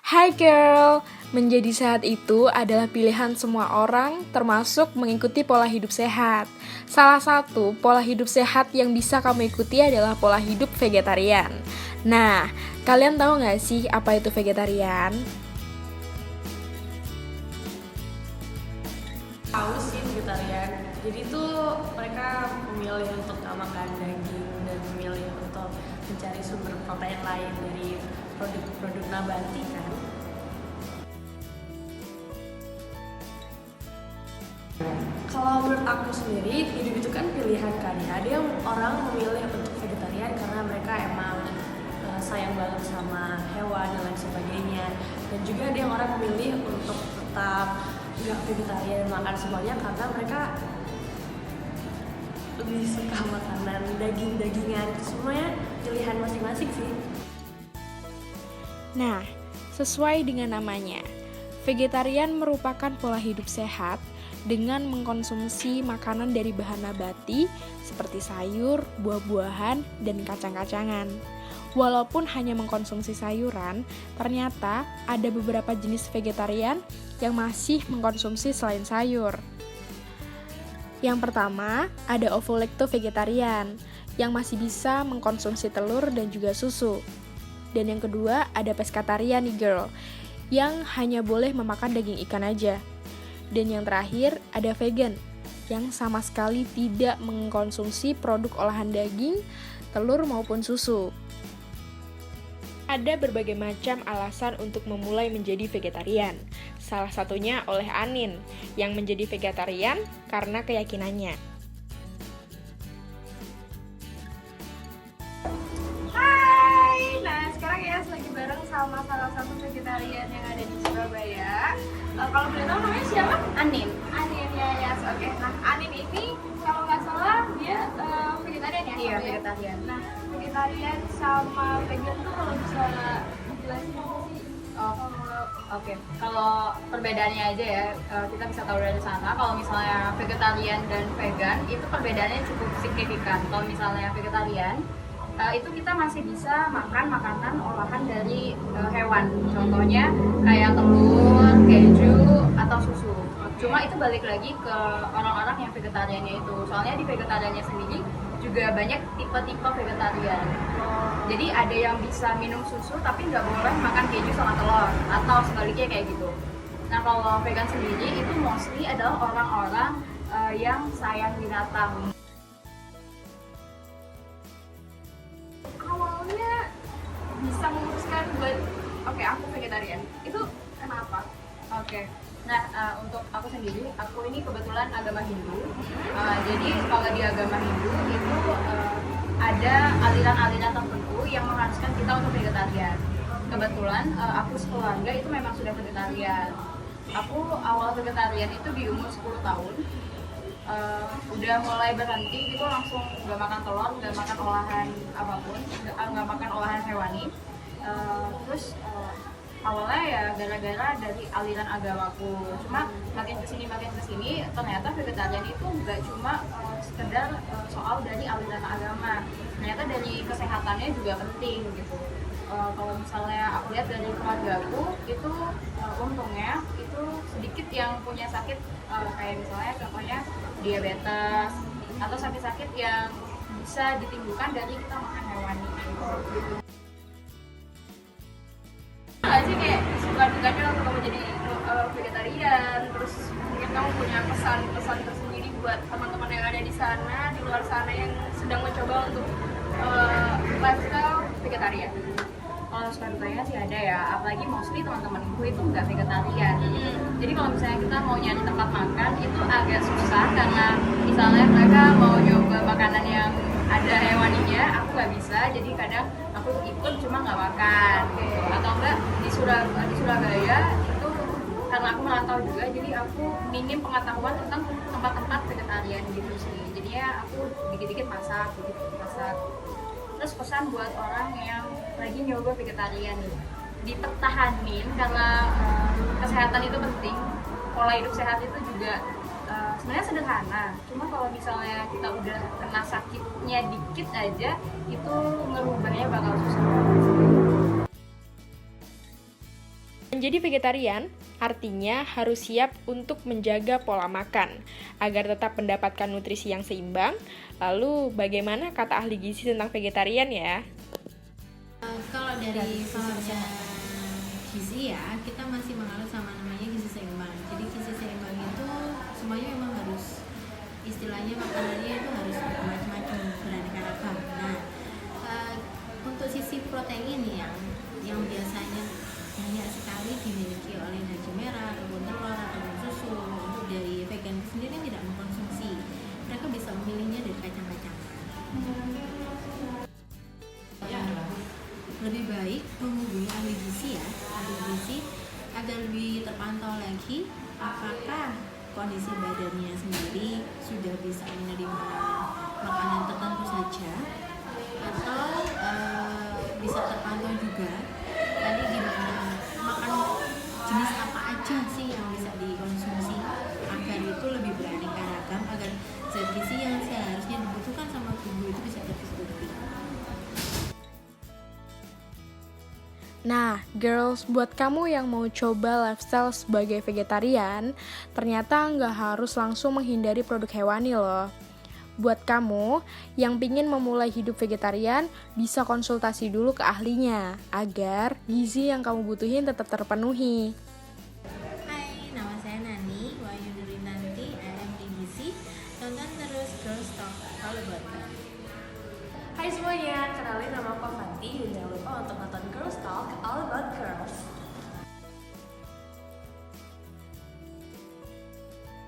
Hai girl, menjadi sehat itu adalah pilihan semua orang, termasuk mengikuti pola hidup sehat. Salah satu pola hidup sehat yang bisa kamu ikuti adalah pola hidup vegetarian. Nah, kalian tahu nggak sih apa itu vegetarian? Tahu sih vegetarian. Jadi tuh mereka memilih untuk nggak makan daging dan memilih untuk mencari sumber protein lain dari produk-produk nabati kan. Kalau menurut aku sendiri, hidup itu kan pilihan kan ya. Ada yang orang memilih untuk vegetarian karena mereka emang sayang banget sama hewan dan lain sebagainya. Dan juga ada yang orang memilih untuk tetap nggak vegetarian, makan semuanya karena mereka lebih suka makanan daging-dagingan. Semuanya pilihan masing-masing sih. Nah, sesuai dengan namanya, vegetarian merupakan pola hidup sehat dengan mengkonsumsi makanan dari bahan nabati seperti sayur, buah-buahan, dan kacang-kacangan. Walaupun hanya mengkonsumsi sayuran, ternyata ada beberapa jenis vegetarian yang masih mengkonsumsi selain sayur. Yang pertama, ada ovo-lacto-vegetarian yang masih bisa mengkonsumsi telur dan juga susu. Dan yang kedua, ada pescatarian nih girl, yang hanya boleh memakan daging ikan aja. Dan yang terakhir, ada vegan, yang sama sekali tidak mengkonsumsi produk olahan daging, telur maupun susu. Ada berbagai macam alasan untuk memulai menjadi vegetarian. Salah satunya oleh Anin, yang menjadi vegetarian karena keyakinannya. Hai, nah sekarang ya lagi bareng sama salah satu vegetarian yang ada di Surabaya. Kalau boleh tahu namanya siapa? Anin. Anin ya, oke. Nah, Anin ini kalau nggak salah dia vegetarian ya? Iya, Kamu ya? vegetarian. Nah, vegetarian sama vegan tuh kalau bisa dijelasin apa sih? Oke, kalau perbedaannya aja ya, kita bisa tahu dari sana. Kalau misalnya vegetarian dan vegan, itu perbedaannya cukup signifikan. Kalau misalnya vegetarian, itu kita masih bisa makan makanan olahan dari hewan. Contohnya kayak telur, keju, atau susu. Cuma itu balik lagi ke orang-orang yang vegetariannya itu. Soalnya di vegetariannya sendiri juga banyak tipe-tipe vegetarian. Jadi ada yang bisa minum susu tapi nggak boleh makan keju sama telur, atau sebaliknya kayak gitu. Nah, kalau vegan sendiri itu mostly adalah orang-orang yang sayang binatang. Awalnya bisa memutuskan buat oke, aku vegetarian. Itu kenapa? Oke. Nah, untuk aku sendiri, aku ini kebetulan agama Hindu. Jadi kalau di agama Hindu itu ada aliran-aliran tertentu yang mengharuskan kita untuk vegetarian. Kebetulan aku sekeluarga itu memang sudah vegetarian. Aku awal vegetarian itu di umur 10 tahun. Udah mulai berhenti gitu, langsung nggak makan telur, nggak makan olahan apapun, nggak makan olahan hewani. Terus awalnya ya gara-gara dari aliran agamaku. Cuma makin kesini ternyata vegetarian itu nggak cuma sekedar soal dari aliran agama. Ternyata dari kesehatannya juga penting gitu. Kalau misalnya aku lihat dari keluargaku itu untungnya itu sedikit yang punya sakit, kayak misalnya contohnya diabetes atau sakit-sakit yang bisa ditimbulkan dari kita makan hewani gitu. Nggak sih kayak suka dukanya waktu kamu jadi vegetarian, terus mungkin kamu punya pesan-pesan tersendiri buat teman-teman yang ada di sana, di luar sana yang sedang mencoba untuk lifestyle vegetarian. Kalau suka dukanya sih ada ya, apalagi mostly teman-temanku itu nggak vegetarian. Jadi kalau misalnya kita mau nyari tempat makan itu agak susah karena misalnya mereka mau nyoba makanan yang ada hewaninya, aku nggak bisa. Jadi kadang aku ikut cuma nggak makan gitu. Atau enggak di Surabaya itu karena aku merantau juga, jadi aku minim pengetahuan tentang tempat-tempat vegetarian gitu sih. Jadinya aku dikit-dikit masak. Terus pesan buat orang yang lagi nyoba vegetarian nih, dipertahanin karena kesehatan itu penting. Pola hidup sehat itu juga sebenarnya sederhana, cuma kalau misalnya kita udah kena sakitnya dikit aja, itu ngerubahnya bakal susah banget. Menjadi vegetarian artinya harus siap untuk menjaga pola makan agar tetap mendapatkan nutrisi yang seimbang. Lalu bagaimana kata ahli gizi tentang vegetarian ya? Kalau dari gizi ya, kita masih mengalut sama namanya gizi seimbang. Jadi gizi seimbang itu semuanya memang harus, istilahnya makanannya itu harus macam-macam, beraneka ragam. Nah, untuk sisi protein yang biasanya banyak sekali dimiliki oleh daging merah ataupun telur ataupun susu, untuk dari vegan sendiri tidak mengkonsumsi, mereka bisa memilihnya dari kacang-kacangan. Lebih baik menghubungi ahli gizi agar lebih terpantau lagi apakah kondisi badannya sendiri sudah bisa menerima makanan tertentu saja, atau bisa terpantau juga tadi gimana makan jenis apa aja sih yang bisa dikonsumsi agar itu lebih beraneka ragam, agar zat gizi yang seharusnya dibutuhkan sama tubuh itu bisa tercukupi. Nah, girls, buat kamu yang mau coba lifestyle sebagai vegetarian, ternyata nggak harus langsung menghindari produk hewani loh. Buat kamu yang pingin memulai hidup vegetarian, bisa konsultasi dulu ke ahlinya, agar gizi yang kamu butuhin tetap terpenuhi. Hai, nama saya Nani, Wahyu Durinanti, AM di Gizi. Tonton terus Girls Talk All About Girls. Hai semuanya, kenalin nama aku Avanti dan jangan lupa untuk nonton Girls Talk All About Girls.